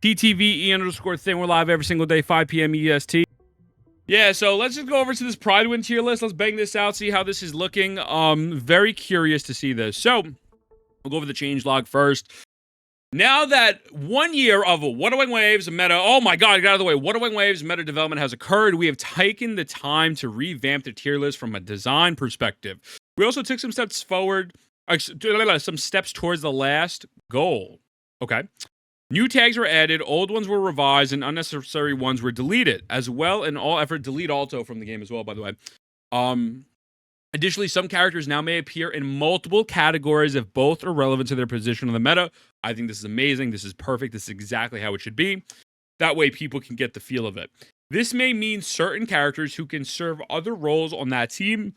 TTVE_thing. We're live every single day, 5 p.m. EST. Yeah, so let's just go over to this Prydwen tier list. Let's bang this out, see how this is looking. Very curious to see this. So, we'll go over the changelog first. Now that 1 year of Wuthering Waves meta, oh my god, get out of the way, Wuthering Waves meta development has occurred, we have taken the time to revamp the tier list from a design perspective. We also took some steps forward, some steps towards the last goal. Okay. New tags were added, old ones were revised, and unnecessary ones were deleted. As well, in all effort, delete Alto from the game as well, by the way. Additionally, some characters now may appear in multiple categories if both are relevant to their position in the meta. I think this is amazing. This is perfect. This is exactly how it should be. That way, people can get the feel of it. This may mean certain characters who can serve other roles on that team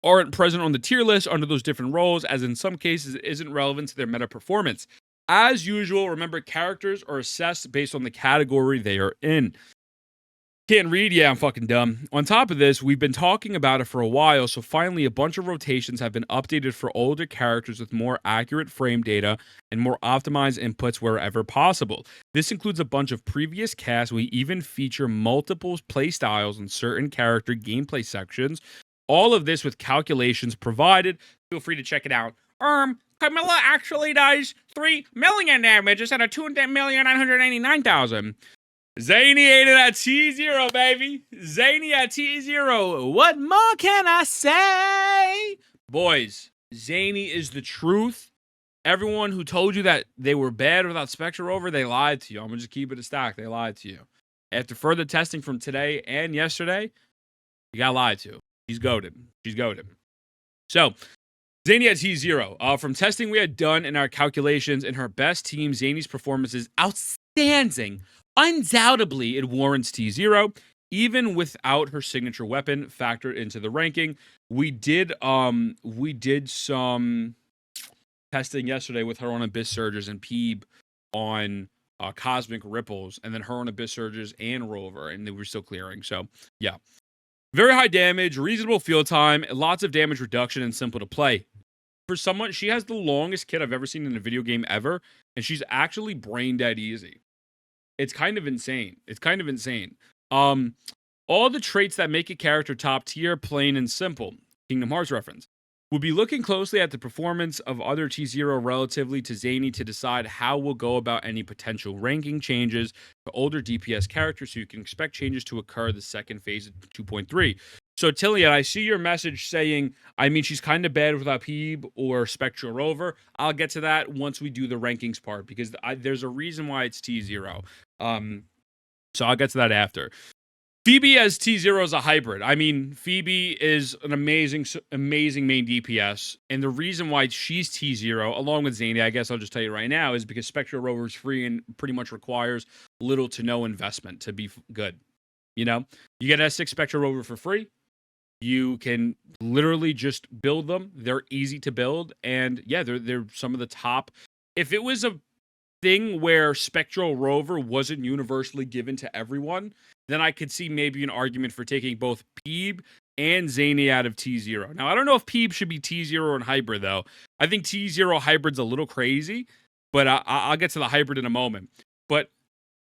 aren't present on the tier list under those different roles, as in some cases it isn't relevant to their meta performance. As usual, remember, characters are assessed based on the category they are in. Can't read? Yeah, I'm fucking dumb. On top of this, we've been talking about it for a while, so finally a bunch of rotations have been updated for older characters with more accurate frame data and more optimized inputs wherever possible. This includes a bunch of previous casts. We even feature multiple playstyles in certain character gameplay sections. All of this with calculations provided. Feel free to check it out. Camilla actually does 3 million damage instead of 2,999,000. Zani ate it at T0, baby. Zani at T0. What more can I say? Boys, Zani is the truth. Everyone who told you that they were bad without Spectre Rover, they lied to you. I'm going to just keep it a stack. They lied to you. After further testing from today and yesterday, you got lied to. She's goated. She's goated. So, Zani at T0. From testing we had done in our calculations, in her best team, Zani's performance is outstanding. Undoubtedly, it warrants T0, even without her signature weapon factored into the ranking. We did some testing yesterday with her on Abyss Surges and Peeb on Cosmic Ripples, and then her on Abyss Surges and Rover, and they were still clearing. So, yeah. Very high damage, reasonable field time, lots of damage reduction, and simple to play. For someone, she has the longest kit I've ever seen in a video game ever, and she's actually brain dead easy. It's kind of insane. It's kind of insane. All the traits that make a character top tier, plain and simple. Kingdom Hearts reference. We'll be looking closely at the performance of other T0 relatively to Zani to decide how we'll go about any potential ranking changes for older DPS characters, so you can expect changes to occur the second phase of 2.3. So, Tillian, I see your message saying, I mean, she's kind of bad without Peeb or Spectral Rover. I'll get to that once we do the rankings part, because there's a reason why it's T0. So I'll get to that after. Phoebe as T0 is a hybrid. I mean, Phoebe is an amazing main DPS, and the reason why she's T0, along with Zani, I guess I'll just tell you right now, is because Spectral Rover is free and pretty much requires little to no investment to be good. You know, you get S6 Spectral Rover for free. You can literally just build them. They're easy to build, and yeah, they're some of the top. If it was a thing where Spectral Rover wasn't universally given to everyone, then I could see maybe an argument for taking both Peeb and Zani out of T0. Now, I don't know if Peeb should be T0 and hybrid, though. I think T0 hybrid's a little crazy, but I'll get to the hybrid in a moment. But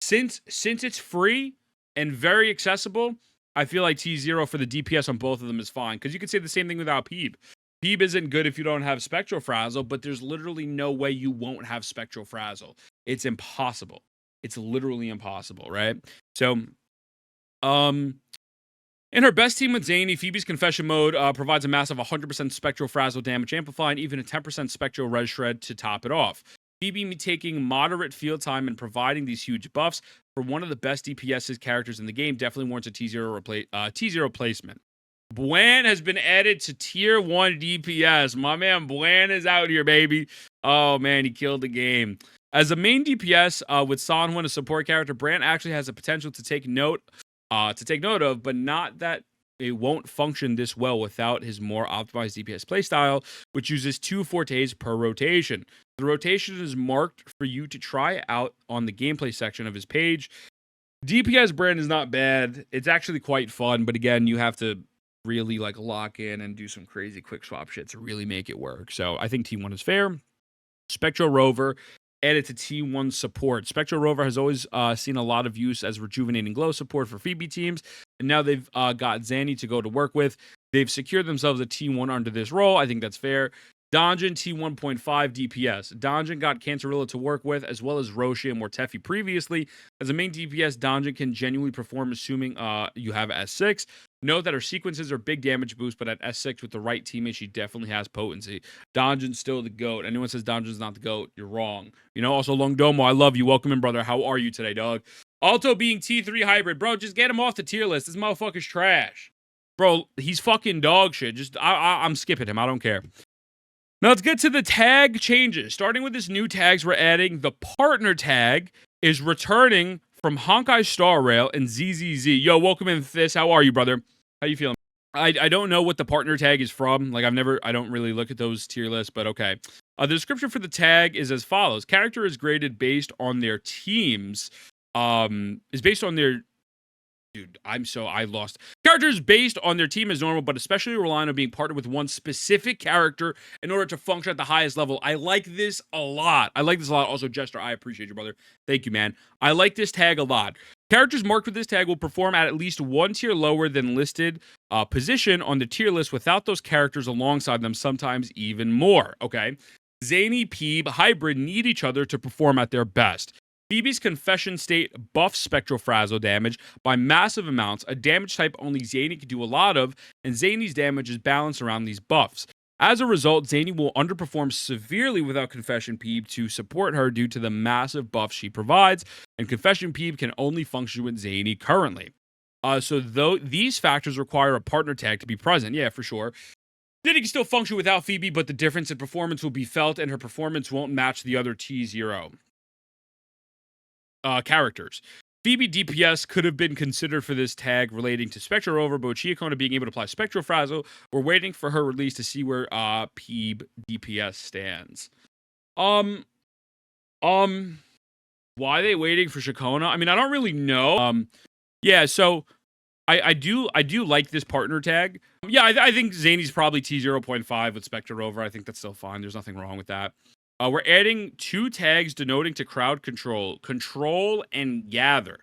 since it's free and very accessible, I feel like T0 for the DPS on both of them is fine, because you could say the same thing without Peeb. Peeb isn't good if you don't have Spectral Frazzle, but there's literally no way you won't have Spectral Frazzle. It's impossible. It's literally impossible, right? So, in her best team with Zani, Phoebe's Confession Mode provides a massive 100% Spectral Frazzle damage amplify and even a 10% Spectral Res Shred to top it off. Phoebe taking moderate field time and providing these huge buffs for one of the best DPS characters in the game definitely warrants a T0 placement. Bwan has been added to tier 1 DPS. My man Bwan is out here, baby. Oh man, he killed the game. As a main DPS with Sanhwan, a support character, Bran actually has the potential to take note of, but not that it won't function this well without his more optimized DPS playstyle, which uses 2 fortes per rotation. The rotation is marked for you to try out on the gameplay section of his page. DPS Bran is not bad. It's actually quite fun, but again, you have to really like lock in and do some crazy quick swap shit to really make it work. So I think T1 is fair. Spectral Rover added to T1 support. Spectral Rover has always seen a lot of use as rejuvenating glow support for Phoebe teams, and now they've got Zani to go to work with. They've secured themselves a T1 under this role. I think that's fair. Donjon T1.5 DPS. Donjon got Cantarilla to work with, as well as Roshi and Mortefi previously. As a main DPS, Donjon can genuinely perform, assuming you have S6. Note that her sequences are big damage boost, but at S6 with the right teammate, she definitely has potency. Donjon's still the GOAT. Anyone says Donjon's not the GOAT, you're wrong. You know, also Longdomo, I love you. Welcome in, brother. How are you today, dog? Alto being T3 hybrid. Bro, just get him off the tier list. This motherfucker's trash. Bro, he's fucking dog shit. Just I'm skipping him. I don't care. Now let's get to the tag changes. Starting with this new tags, we're adding the partner tag is returning from Honkai Star Rail and ZZZ. Yo, welcome in, This. How are you, brother? How you feeling? I don't know what the partner tag is from. Like, I don't really look at those tier lists, but okay. The description for the tag is as follows. Character is graded based on their teams. Is based on their... Dude, I lost. Characters based on their team is normal, but especially relying on being partnered with one specific character in order to function at the highest level. I like this a lot. Also, Jester, I appreciate you, brother. Thank you, man. I like this tag a lot. Characters marked with this tag will perform at least one tier lower than listed position on the tier list without those characters alongside them, sometimes even more, okay? Zani, Peeb, Hybrid need each other to perform at their best. Phoebe's Confession State buffs Spectral Frazzle damage by massive amounts, a damage type only Zani can do a lot of, and Zani's damage is balanced around these buffs. As a result, Zani will underperform severely without Confession Peeb to support her due to the massive buffs she provides, and Confession Peeb can only function with Zani currently. So though these factors require a partner tag to be present, yeah, for sure. Zani can still function without Phoebe, but the difference in performance will be felt, and her performance won't match the other T0. Characters. Phoebe DPS could have been considered for this tag relating to Spectral Rover, but with Chiakona being able to apply Spectral Frazzle, we're waiting for her release to see where Peeb DPS stands. Why are they waiting for Chiakona? I mean, I don't really know. Yeah, so I do like this partner tag. Yeah, I think Zani's probably T0.5 with Spectral Rover. I think that's still fine. There's nothing wrong with that. We're adding 2 tags denoting to crowd control. Control and gather.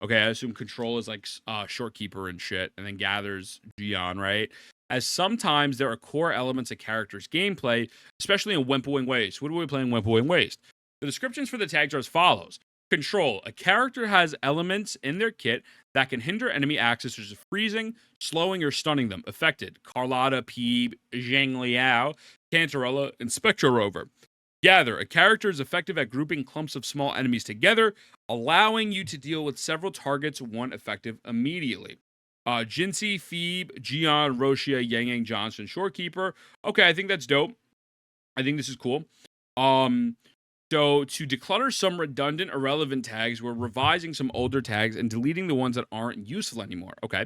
Okay, I assume control is like shortkeeper and shit, and then gathers Gion, right? As sometimes there are core elements of characters' gameplay, especially in Wimpling Waste. What are we playing Wimpling Waste? The descriptions for the tags are as follows. Control. A character has elements in their kit that can hinder enemy access, such as freezing, slowing, or stunning them. Affected. Carlotta, Peeb, Zhang Liao, Cantarella, and Spectral Rover. Gather. A character is effective at grouping clumps of small enemies together, allowing you to deal with several targets, one effective immediately. Jinsei, Phoebe, Gion, Roshia, Yang Yang Johnson, Shorekeeper. Okay, I think that's dope. I think this is cool. So to declutter some redundant, irrelevant tags, we're revising some older tags and deleting the ones that aren't useful anymore. Okay.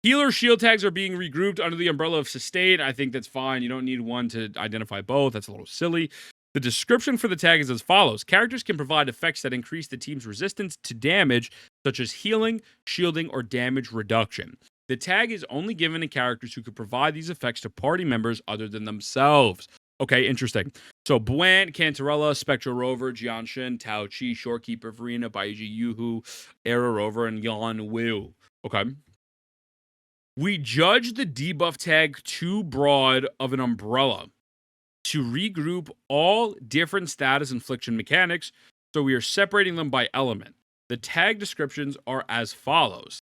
Healer shield tags are being regrouped under the umbrella of sustain. I think that's fine. You don't need one to identify both. That's a little silly. The description for the tag is as follows. Characters can provide effects that increase the team's resistance to damage, such as healing, shielding, or damage reduction. The tag is only given to characters who could provide these effects to party members other than themselves. Okay, interesting. So, Buant, Cantarella, Spectral Rover, Jianshin, Tao Chi, Shorekeeper, Verena, Baiji, Yuhu, Era Rover, and Yan Wu. Okay. We judge the debuff tag too broad of an umbrella to regroup all different status infliction mechanics, so we are separating them by element. The tag descriptions are as follows.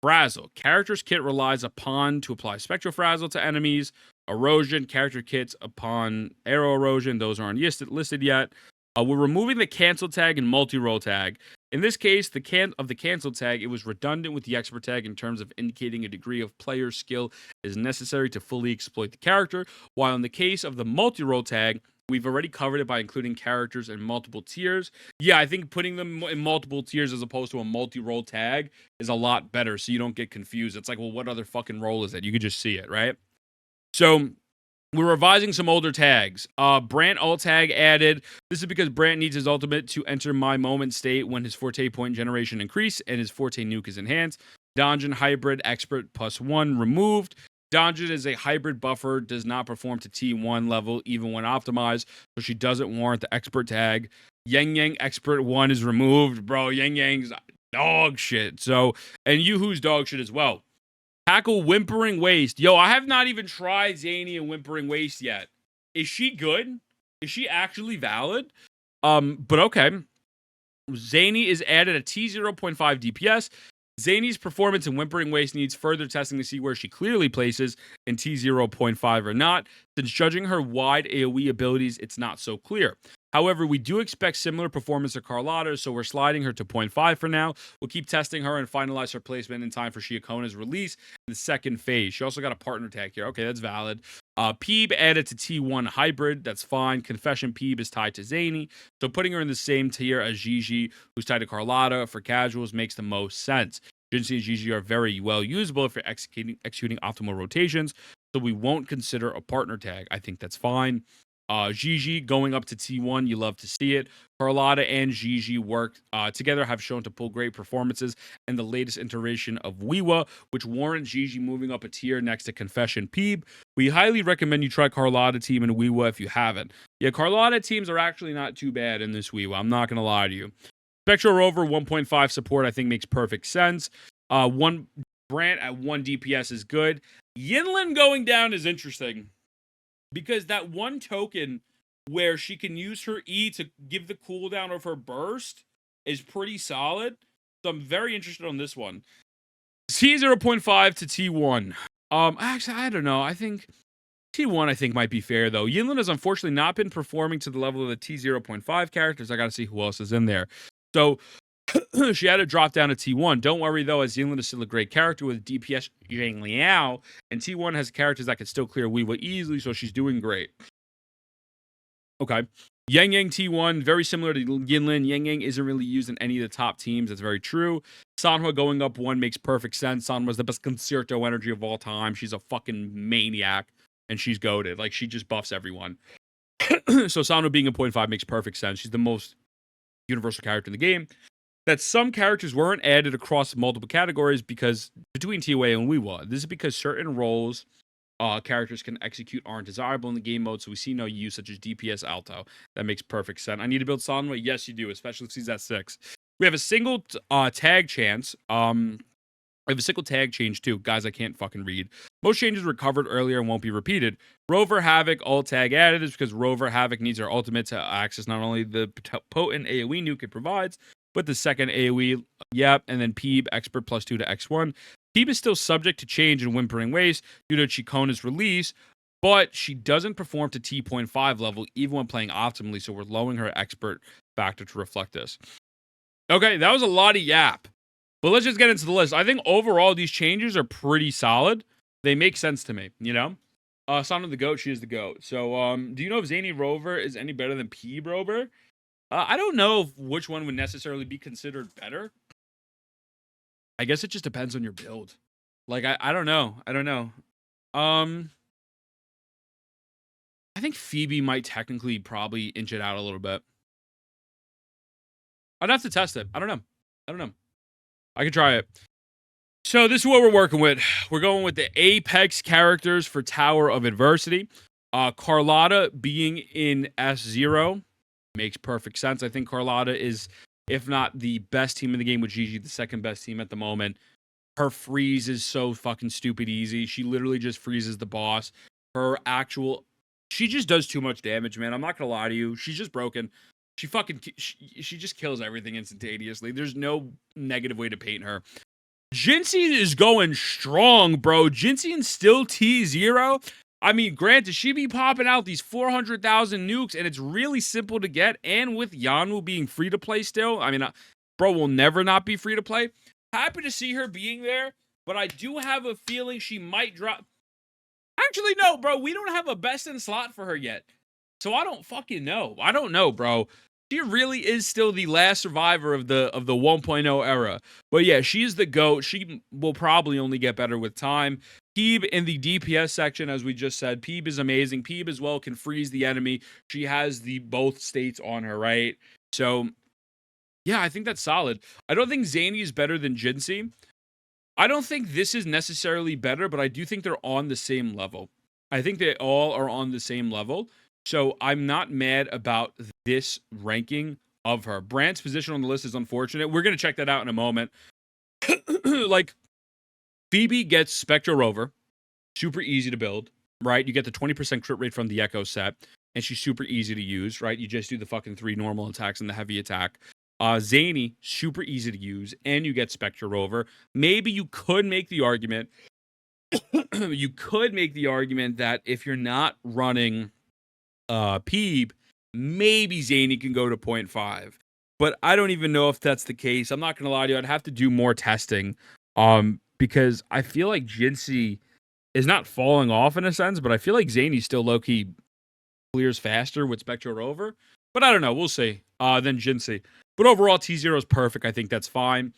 Frazzle. Character's kit relies upon to apply Spectral Frazzle to enemies. Erosion. Character kits upon Arrow Erosion. Those aren't listed yet. We're removing the cancel tag and multi-roll tag. In this case, the cancel tag, it was redundant with the expert tag in terms of indicating a degree of player skill is necessary to fully exploit the character, while in the case of the multi-roll tag, we've already covered it by including characters in multiple tiers. Yeah, I think putting them in multiple tiers as opposed to a multi-roll tag is a lot better so you don't get confused. It's like, well, what other fucking role is it? You could just see it, right? So we're revising some older tags. Brant ult tag added. This is because Brant needs his ultimate to enter my moment state when his forte point generation increase and his forte nuke is enhanced. Donjon hybrid expert +1 removed. Donjin is a hybrid buffer, does not perform to T1 level even when optimized, so she doesn't warrant the expert tag. Yang Yang expert 1 is removed, bro. Yang Yang's dog shit. So, and Yoo-Hoo's dog shit as well. Tackle Whimpering Waste. Yo, I have not even tried Zani and Whimpering Waste yet. Is she good? Is she actually valid? But okay. Zani is added at T0.5 DPS. Zani's performance in Whimpering Waste needs further testing to see where she clearly places in T0.5 or not. Since judging her wide AoE abilities, it's not so clear. However, we do expect similar performance to Carlotta, so we're sliding her to 0.5 for now. We'll keep testing her and finalize her placement in time for Shiakona's release in the second phase. She also got a partner tag here. Okay, that's valid. Peeb added to T1 hybrid. That's fine. Confession Peeb is tied to Zani, so putting her in the same tier as Gigi, who's tied to Carlotta for casuals, makes the most sense. Jinxie and Gigi are very well usable if you're executing optimal rotations, so we won't consider a partner tag. I think that's fine. Gigi going up to T1, you love to see it. Carlotta and Gigi work together, have shown to pull great performances in the latest iteration of Wiwa, which warrants Gigi moving up a tier next to Confession Peeb. We highly recommend you try Carlotta team in Wiwa if you haven't. Yeah, Carlotta teams are actually not too bad in this Wiwa. I'm not going to lie to you. Spectral Rover 1.5 support, I think, makes perfect sense. One Brant at 1 DPS is good. Yinlin going down is interesting, because that one token where she can use her E to give the cooldown of her burst is pretty solid. So I'm very interested on this one. T0.5 to T1. Actually, I don't know. I think T1 might be fair, though. Yinlin has unfortunately not been performing to the level of the T0.5 characters. I got to see who else is in there. So she had to drop down to T1. Don't worry, though, as Yinlin is still a great character with DPS Zhang Liao, and T1 has characters that can still clear Weewa easily, so she's doing great. Okay. Yang Yang T1, very similar to Yinlin. Yang Yang isn't really used in any of the top teams. That's very true. Sanhua going up 1 makes perfect sense. Sanhua's the best concerto energy of all time. She's a fucking maniac, and she's goated. Like, she just buffs everyone. So Sanhua being a 0.5 makes perfect sense. She's the most universal character in the game. That some characters weren't added across multiple categories because between TOA and Wiwa. This is because certain roles characters can execute aren't desirable in the game mode, so we see no use, such as DPS Alto. That makes perfect sense. I need to build Sanhua? Yes, you do, especially if she's at 6. We have a single tag chance. We have a single tag change too. Guys, I can't fucking read. Most changes were covered earlier and won't be repeated. Rover Havoc, alt tag added is because Rover Havoc needs her ultimate to access not only the potent AoE nuke it provides, but the second AoE, yep, and then Peeb, expert +2 to X1. Peeb is still subject to change in Whimpering Waste due to Chikona's release, but she doesn't perform to T.5 level even when playing optimally, so we're lowering her expert factor to reflect this. Okay, that was a lot of yap. But let's just get into the list. I think overall these changes are pretty solid. They make sense to me, you know? Sana the GOAT, she is the GOAT. So, do you know if Zani Rover is any better than Peeb Rover? I don't know which one would necessarily be considered better. I guess it just depends on your build. Like, I don't know. I don't know. I think Phoebe might technically probably inch it out a little bit. I'd have to test it. I don't know. I can try it. So this is what we're working with. We're going with the Apex characters for Tower of Adversity. Carlotta being in S0 makes perfect sense. I think Carlotta is, if not the best team in the game, with Gigi the second best team at the moment. Her freeze is so fucking stupid easy. She literally just freezes the boss. She just does too much damage, man. I'm not gonna lie to you. She's just broken. She just kills everything instantaneously. There's no negative way to paint her. Jinxie is going strong, bro. Jinxie and still T0. I mean, granted, she be popping out these 400,000 nukes, and it's really simple to get. And with Yanu being free to play still, I mean, bro will never not be free to play. Happy to see her being there, but I do have a feeling she might drop. Actually, no, bro. We don't have a best in slot for her yet. So I don't fucking know. I don't know, bro. She really is still the last survivor of the 1.0 era. But yeah, she's the GOAT. She will probably only get better with time. Peeb in the DPS section, as we just said. Peeb is amazing. Peeb as well can freeze the enemy. She has the both states on her, right? So yeah, I think that's solid. I don't think Zani is better than Jinxie. I don't think this is necessarily better, but I do think they're on the same level. I think they all are on the same level. So I'm not mad about this ranking of her. Brand's position on the list is unfortunate. We're going to check that out in a moment. Like, Phoebe gets Spectre Rover. Super easy to build, right? You get the 20% crit rate from the Echo set, and she's super easy to use, right? You just do the fucking 3 normal attacks and the heavy attack. Zani, super easy to use, and you get Spectre Rover. Maybe you could make the argument that if you're not running Peeb, maybe Zany can go to 0.5. But I don't even know if that's the case. I'm not gonna lie to you. I'd have to do more testing. Because I feel like Jinsey is not falling off in a sense, but I feel like Zany still low-key clears faster with Spectre Rover. But I don't know. We'll see. Than Jinsey. But overall, T0 is perfect. I think that's fine.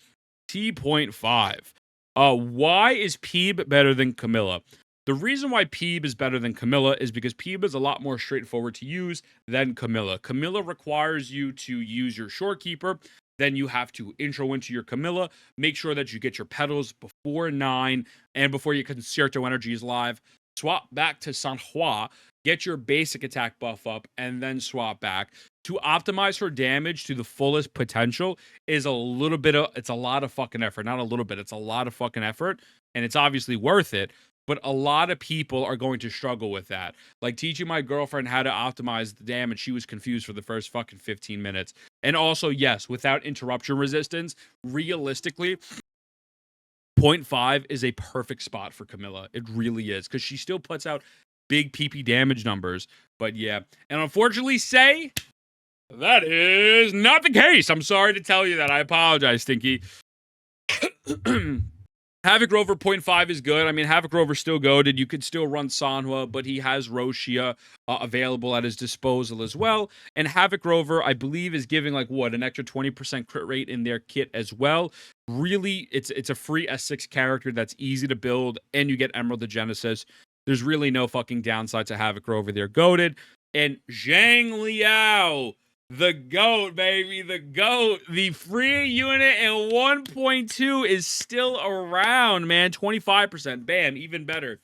T.5. Why is Peeb better than Camilla? The reason why Peeb is better than Camilla is because Peeb is a lot more straightforward to use than Camilla. Camilla requires you to use your Shorekeeper. Then you have to intro into your Camilla. Make sure that you get your petals before 9 and before your Concerto Energy is live. Swap back to San Hua. Get your basic attack buff up and then swap back. To optimize her damage to the fullest potential is it's a lot of fucking effort. Not a little bit, it's a lot of fucking effort. And it's obviously worth it. But a lot of people are going to struggle with that. Like teaching my girlfriend how to optimize the damage, she was confused for the first fucking 15 minutes. And also, yes, without interruption resistance, realistically, 0.5 is a perfect spot for Camilla. It really is. Because she still puts out big PP damage numbers. But yeah. And unfortunately, that is not the case. I'm sorry to tell you that. I apologize, Stinky. Havoc Rover 0.5 is good. I mean, Havoc Rover's still goated. You could still run Sanhua, but he has Roshia available at his disposal as well. And Havoc Rover, I believe, is giving an extra 20% crit rate in their kit as well. Really, it's a free S6 character that's easy to build, and you get Emerald the Genesis. There's really no fucking downside to Havoc Rover. They're goated. And Zhang Liao, the GOAT, baby. The GOAT. The free unit in 1.2 is still around, man. 25%. Bam. Even better.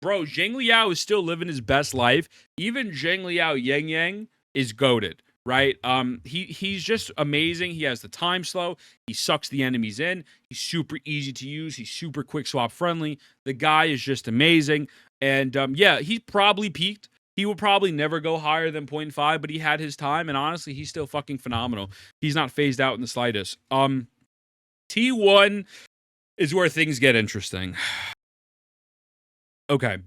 Bro, Zhang Liao is still living his best life. Even Zhang Liao Yang Yang is goated, right? He's just amazing. He has the time slow. He sucks the enemies in. He's super easy to use. He's super quick swap friendly. The guy is just amazing. And yeah, he probably peaked. He will probably never go higher than 0.5, but he had his time, and honestly, he's still fucking phenomenal. He's not phased out in the slightest. T1 is where things get interesting. Okay.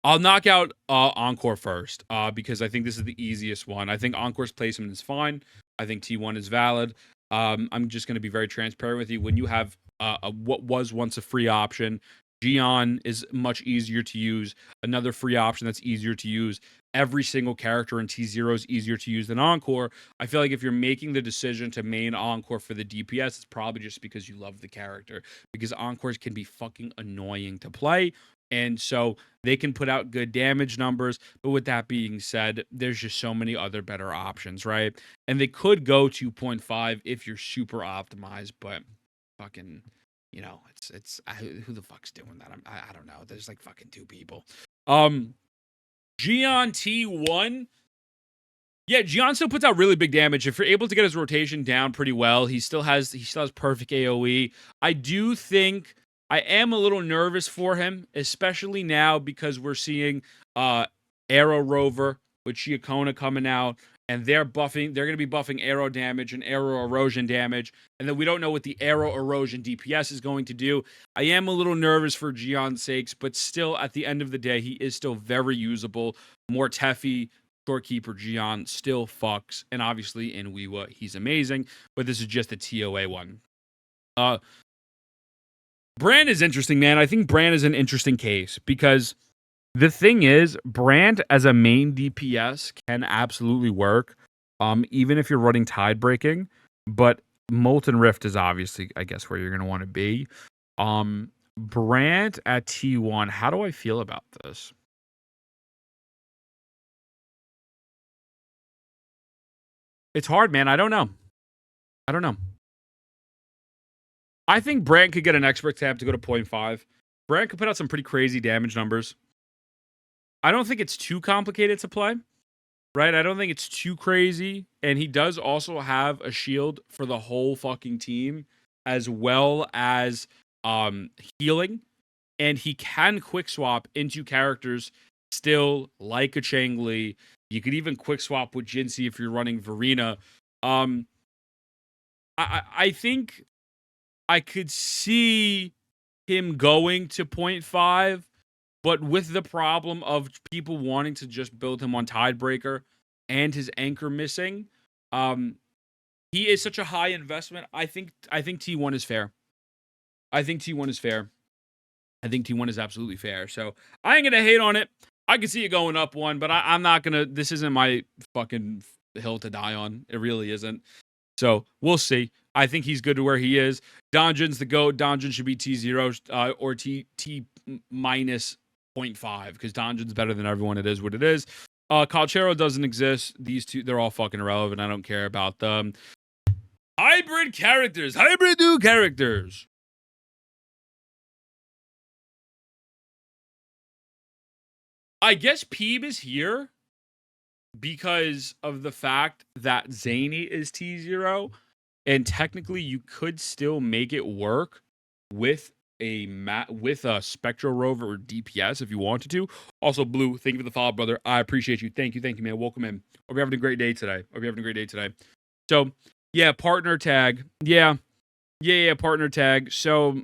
I'll knock out Encore first, because I think this is the easiest one. I think Encore's placement is fine. I think T1 is valid. I'm just going to be very transparent with you. When you have what was once a free option, Gion is much easier to use. Another free option that's easier to use. Every single character in T0 is easier to use than Encore. I feel like if you're making the decision to main Encore for the DPS, it's probably just because you love the character. Because Encores can be fucking annoying to play. And so they can put out good damage numbers. But with that being said, there's just so many other better options, right? And they could go 2.5 if you're super optimized. But fucking, it's who the fuck's doing that? I don't know. There's fucking 2 people. Gion T1. Yeah, Gion still puts out really big damage. If you're able to get his rotation down pretty well, he still has perfect AoE. I do think I am a little nervous for him, especially now because we're seeing Arrow Rover with Chiacona coming out, and they're going to be buffing arrow damage and arrow erosion damage, and then we don't know what the arrow erosion DPS is going to do. I am a little nervous for Gion's sakes, but still, at the end of the day, he is still very usable. More Teffy, Shorekeeper Gion still fucks, and obviously in Weewa, he's amazing, but this is just a TOA one. Brand is interesting, man. I think Brand is an interesting case because the thing is, Brand as a main DPS can absolutely work, even if you're running Tide Breaking. But Molten Rift is obviously, I guess, where you're going to want to be. Brand at T1, how do I feel about this? It's hard, man. I don't know. I think Brant could get an expert tab to go to 0.5. Brant could put out some pretty crazy damage numbers. I don't think it's too complicated to play, right? I don't think it's too crazy. And he does also have a shield for the whole fucking team, as well as healing. And he can quick swap into characters still like a Changli. You could even quick swap with Jinxie if you're running Verena. I think I could see him going to 0.5, but with the problem of people wanting to just build him on Tidebreaker and his anchor missing, he is such a high investment. I think T1 is fair. I think T1 is fair. I think T1 is absolutely fair. So I ain't gonna hate on it. I can see it going up one, but I'm not gonna. This isn't my fucking hill to die on. It really isn't. So we'll see. I think he's good to where he is. Donjan's the GOAT. Donjan should be T0 or T minus 0.5 because Donjan's better than everyone. It is what it is. Calchero doesn't exist. These two, they're all fucking irrelevant. I don't care about them. Hybrid characters. Hybrid new characters. I guess Peeb is here because of the fact that Zani is T0, and technically you could still make it work with a Spectro Rover or DPS if you wanted to. Also, Blue, thank you for the follow, brother. I appreciate you. Thank you, man. Welcome in. Hope you're having a great day today. So, yeah, partner tag. Yeah, partner tag. So,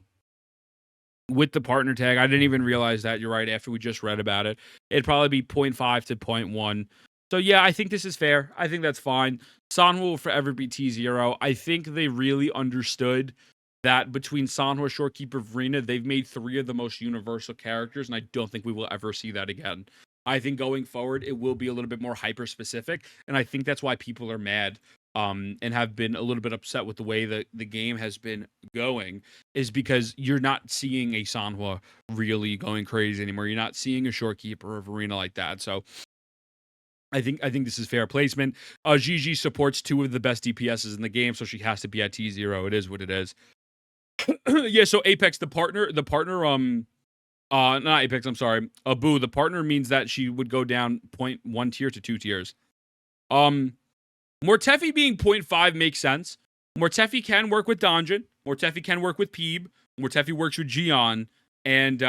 with the partner tag, I didn't even realize that. You're right. After we just read about it, it'd probably be 0.5 to 0.1. So yeah, I think this is fair. I think that's fine. Sanhua will forever be T0. I think they really understood that between Sanhua, Shorekeeper, Verena, they've made 3 of the most universal characters, and I don't think we will ever see that again. I think going forward, it will be a little bit more hyper-specific, and I think that's why people are mad and have been a little bit upset with the way that the game has been going, is because you're not seeing a Sanhua really going crazy anymore. You're not seeing a Shorekeeper or Verena like that, so I think this is fair placement. Gigi supports 2 of the best DPSs in the game, so she has to be at T0. It is what it is. Yeah, so Apex, the partner, not Apex, I'm sorry. Boo, the partner means that she would go down 0.1 tier to 2 tiers. Mortefi being 0.5 makes sense. Mortefi can work with Donjan. Mortefi can work with Peeb. Mortefi works with Gion. And,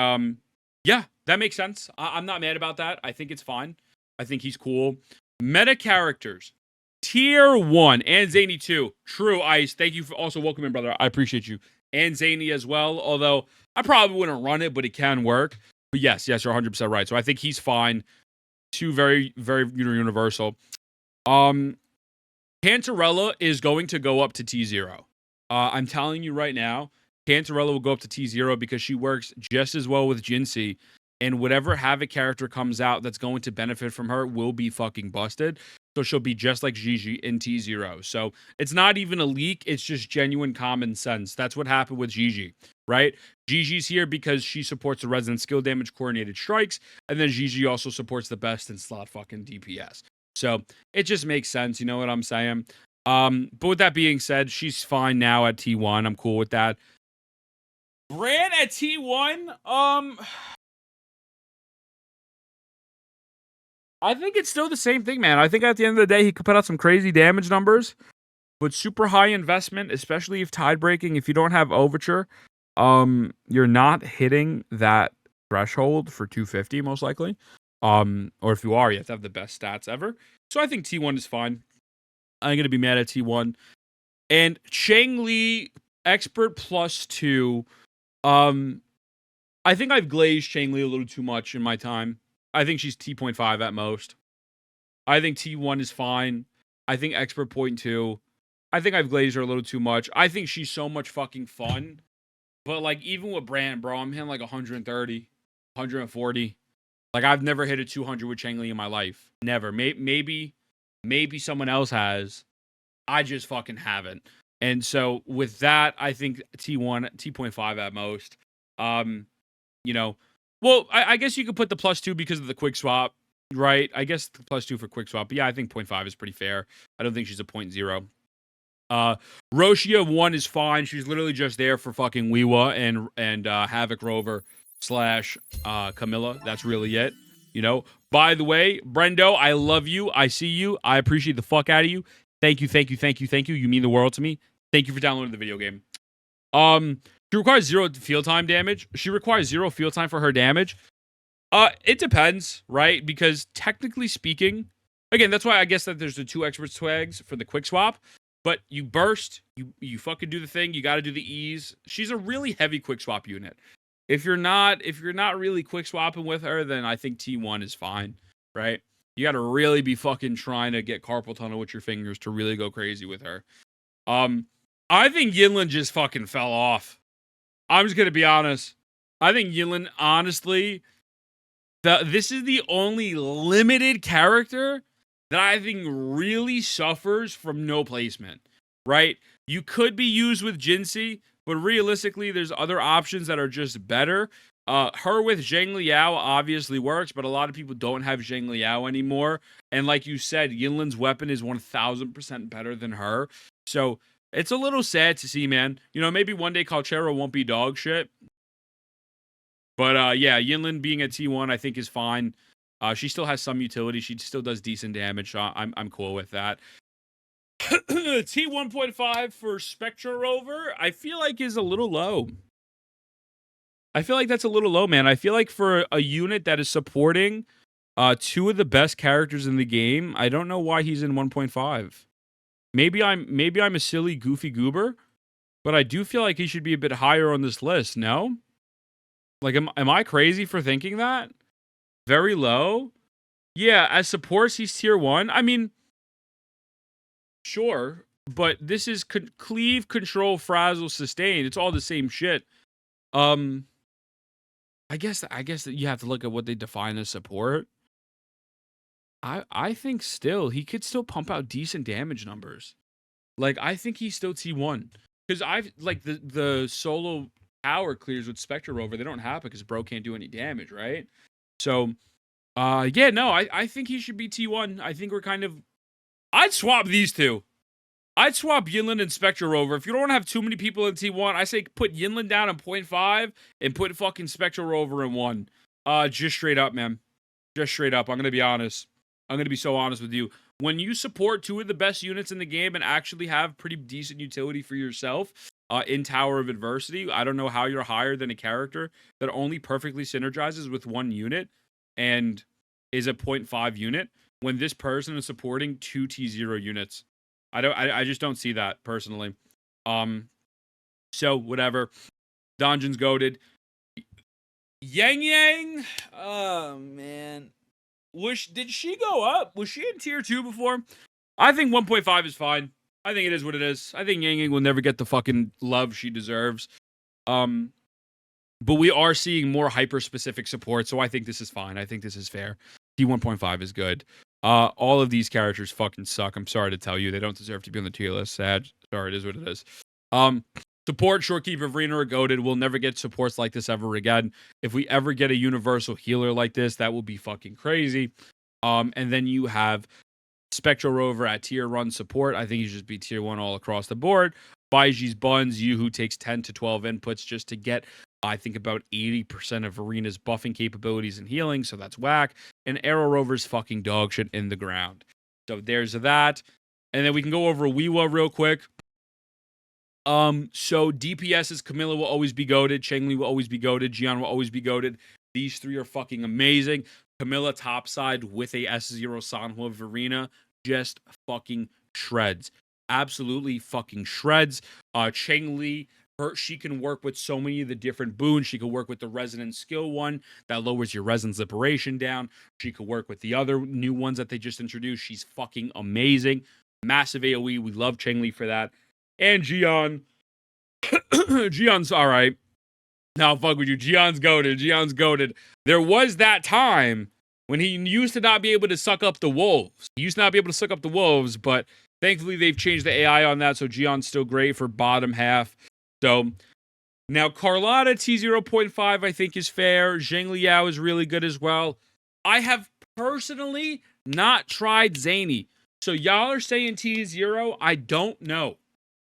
yeah, that makes sense. I'm not mad about that. I think it's fine. I think he's cool. Meta characters. Tier 1 and Zani 2. True, Ice. Thank you for also welcoming, brother. I appreciate you. And Zani as well. Although I probably wouldn't run it, but it can work. But yes, you're 100% right. So I think he's fine. 2 very, very universal. Cantarella is going to go up to T0. I'm telling you right now, Cantarella will go up to T0 because she works just as well with Jinxie. And whatever Havoc character comes out that's going to benefit from her will be fucking busted. So she'll be just like Gigi in T0. So it's not even a leak. It's just genuine common sense. That's what happened with Gigi, right? Gigi's here because she supports the resonant skill damage coordinated strikes. And then Gigi also supports the best in slot fucking DPS. So it just makes sense. You know what I'm saying? But with that being said, she's fine now at T1. I'm cool with that. Brand at T1? I think it's still the same thing, man. I think at the end of the day, he could put out some crazy damage numbers, but super high investment, especially if tide breaking. If you don't have Overture, you're not hitting that threshold for 250 most likely. Or if you are, you have to have the best stats ever. So I think T1 is fine. I'm gonna be mad at T1. And Changli expert +2. I think I've glazed Changli a little too much in my time. I think she's T.5 at most. I think T1 is fine. I think expert 0.2. I think I've glazed her a little too much. I think she's so much fucking fun. But like even with Brand, bro, I'm hitting like 130, 140. Like I've never hit a 200 with Changli in my life. Never. Maybe someone else has. I just fucking haven't. And so with that, I think T1, T.5 at most. You know, well, I guess you could put the +2 because of the quick swap, right? I guess the +2 for quick swap. But yeah, I think 0.5 is pretty fair. I don't think she's a 0.0. Roshia 1 is fine. She's literally just there for fucking Weewa and Havoc Rover slash Camilla. That's really it. You know. By the way, Brendo, I love you. I see you. I appreciate the fuck out of you. Thank you, thank you, thank you, thank you. You mean the world to me. Thank you for downloading the video game. She requires 0 field time damage. She requires 0 field time for her damage. It depends, right? Because technically speaking, again, that's why I guess that there's the 2 expert swags for the quick swap. But you burst, you fucking do the thing. You got to do the ease. She's a really heavy quick swap unit. If you're not really quick swapping with her, then I think T1 is fine, right? You got to really be fucking trying to get carpal tunnel with your fingers to really go crazy with her. I think Yinlin just fucking fell off. I'm just gonna be honest. I think Yinlin, honestly, this is the only limited character that I think really suffers from no placement, right? You could be used with Jinsei, but realistically, there's other options that are just better. Her with Zhang Liao obviously works, but a lot of people don't have Zhang Liao anymore. And like you said, Yinlin's weapon is 1000% better than her. So it's a little sad to see, man. You know, maybe one day Calchero won't be dog shit. But yeah, Yinlin being a T1 I think is fine. She still has some utility. She still does decent damage. So I'm cool with that. T1.5 for Spectra Rover, I feel like is a little low. I feel like that's a little low, man. I feel like for a unit that is supporting 2 of the best characters in the game, I don't know why he's in 1.5. Maybe I'm a silly goofy goober, but I do feel like he should be a bit higher on this list, no? Like, am I crazy for thinking that? Very low? Yeah, as supports, he's tier 1. I mean, sure, but this is cleave, control, frazzle, sustain. It's all the same shit. I guess that you have to look at what they define as support. I think still he could still pump out decent damage numbers. Like, I think he's still T1 because I've like the solo power clears with Spectre Rover, they don't happen because bro can't do any damage, right? So yeah, no, I think he should be T1. I think we're kind of, I'd swap these two. I'd swap Yinlin and Spectre Rover. If you don't want to have too many people in T1, I say put Yinlin down in 0.5 and put fucking Spectre Rover in 1. Just straight up, man. Just straight up. I'm going to be honest. I'm going to be so honest with you. When you support 2 of the best units in the game and actually have pretty decent utility for yourself in Tower of Adversity, I don't know how you're higher than a character that only perfectly synergizes with 1 unit and is a 0.5 unit when this person is supporting 2 T0 units. I just don't see that personally. So whatever. Donjon's goated. Yang. Oh man. Did she go up? Was she in tier 2 before? I think 1.5 is fine. I think it is what it is. I think Yang will never get the fucking love she deserves. But we are seeing more hyper-specific support, so I think this is fine. I think this is fair. T1.5 is good. All of these characters fucking suck. I'm sorry to tell you. They don't deserve to be on the tier list. Sad. Sorry, it is what it is. Support, Shorekeeper, Verena, or Goated. We'll never get supports like this ever again. If we ever get a universal healer like this, that will be fucking crazy. And then you have Spectral Rover at tier 1 support. I think he should just be tier 1 all across the board. Baiji's Buns, Yuhu takes 10 to 12 inputs just to get, I think, about 80% of Arena's buffing capabilities and healing, so that's whack. And Arrow Rover's fucking dog shit in the ground. So there's that. And then we can go over Weewa real quick. So DPS's Camilla will always be goated. Chengli will always be goated. Jian will always be goated. These 3 are fucking amazing. Camilla topside with a S0 Sanhua Verena just fucking shreds. Absolutely fucking shreds. Chengli, she can work with so many of the different boons. She can work with the Resonance skill one that lowers your Resonance Liberation down. She could work with the other new ones that they just introduced. She's fucking amazing. Massive AoE. We love Chengli for that. And Jian. Jian's all right. Now, fuck with you. Jian's goated. Jian's goated. There was that time when he used to not be able to suck up the wolves. He used to not be able to suck up the wolves, but thankfully they've changed the AI on that, so Jian's still great for bottom half. So, now Carlotta T0.5 I think is fair. Zhang Liao is really good as well. I have personally not tried Zani. So y'all are saying T0. I don't know.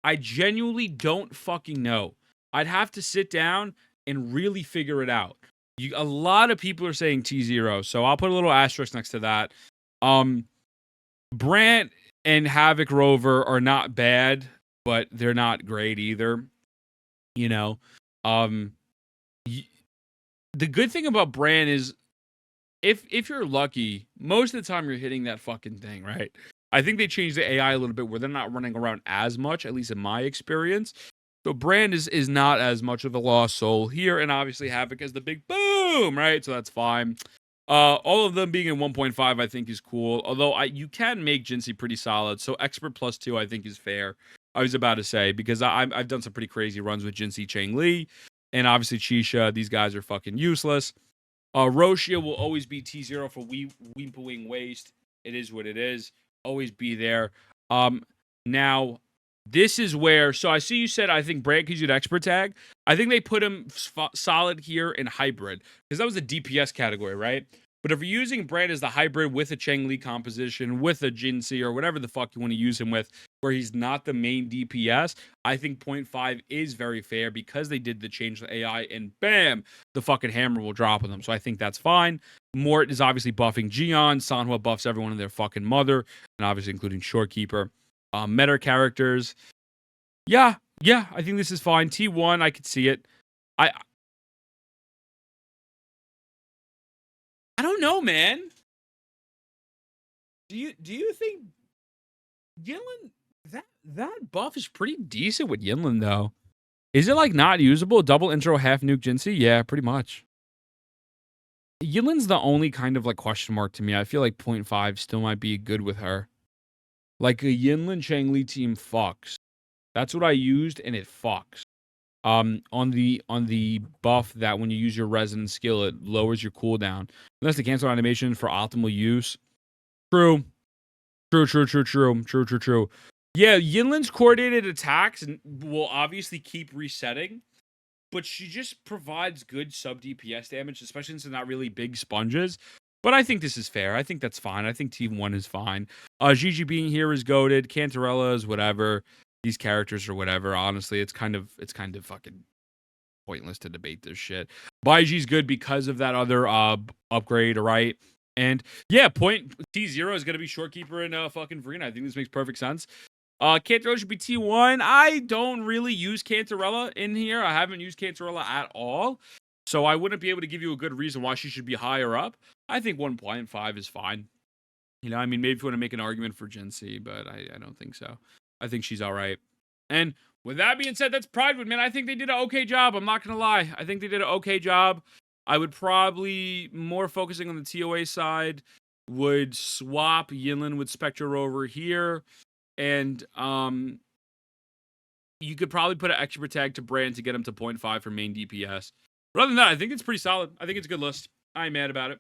I genuinely don't fucking know. I'd have to sit down and really figure it out. A lot of people are saying T0, so I'll put a little asterisk next to that. Brant and Havoc Rover are not bad, but they're not great either. You know, the good thing about Bran is if you're lucky, most of the time you're hitting that fucking thing, right? I think they changed the AI a little bit where they're not running around as much, at least in my experience. So Brand is not as much of a lost soul here, and obviously Havoc is the big boom, right? So that's fine. All of them being in 1.5, I think is cool. Although you can make Jinsei pretty solid, so Expert +2 I think is fair. I was about to say because I've done some pretty crazy runs with Jinsei Chang Li, and obviously Chisha. These guys are fucking useless. Roshia will always be T0 for Weeping Waste. It is what it is. Always be there. Now, this is where... So I see you said, I think Brand gives you an expert tag. I think they put him solid here in hybrid. Because that was the DPS category, right? But if you're using Brand as the hybrid with a Cheng Li composition, with a Jinsei, or whatever the fuck you want to use him with, where he's not the main DPS, I think 0.5 is very fair because they did the change the AI, and bam, the fucking hammer will drop on them. So I think that's fine. Mort is obviously buffing Gion. Sanhua buffs everyone and their fucking mother, and obviously including Shorekeeper. Meta characters. Yeah, I think this is fine. T1, I could see it. I don't know, man. Do you think Yinlin that buff is pretty decent with Yinlin though? Is it like not usable? Double intro, half nuke Jinsei? Yeah, pretty much. Yinlin's the only kind of like question mark to me. I feel like 0.5 still might be good with her. Like a Yinlin Chang Li team fucks. That's what I used and it fucks. On the buff that when you use your resonance skill, it lowers your cooldown. Unless the cancel animation for optimal use. True. Yeah, Yinlin's coordinated attacks will obviously keep resetting, but she just provides good sub DPS damage, especially since they're not really big sponges. But I think this is fair. I think that's fine. I think Team 1 is fine. Gigi being here is goated. Cantarella is whatever. These characters or whatever. Honestly, it's kind of fucking pointless to debate this shit. Baiji's good because of that other upgrade, right? And yeah, T0 is going to be Shorekeeper and fucking Verena. I think this makes perfect sense. Cantarella should be T1. I don't really use Cantarella in here. I haven't used Cantarella at all. So I wouldn't be able to give you a good reason why she should be higher up. I think 1.5 is fine. You know, I mean, maybe if you want to make an argument for Jinsei, but I don't think so. I think she's all right. And with that being said, that's Prydwen, man. I think they did an okay job. I'm not going to lie. I think they did an okay job. I would probably, more focusing on the TOA side, would swap Yinlin with Spectre Rover here. And you could probably put an extra tag to Brand to get him to 0.5 for main DPS. But other than that, I think it's pretty solid. I think it's a good list. I ain't mad about it.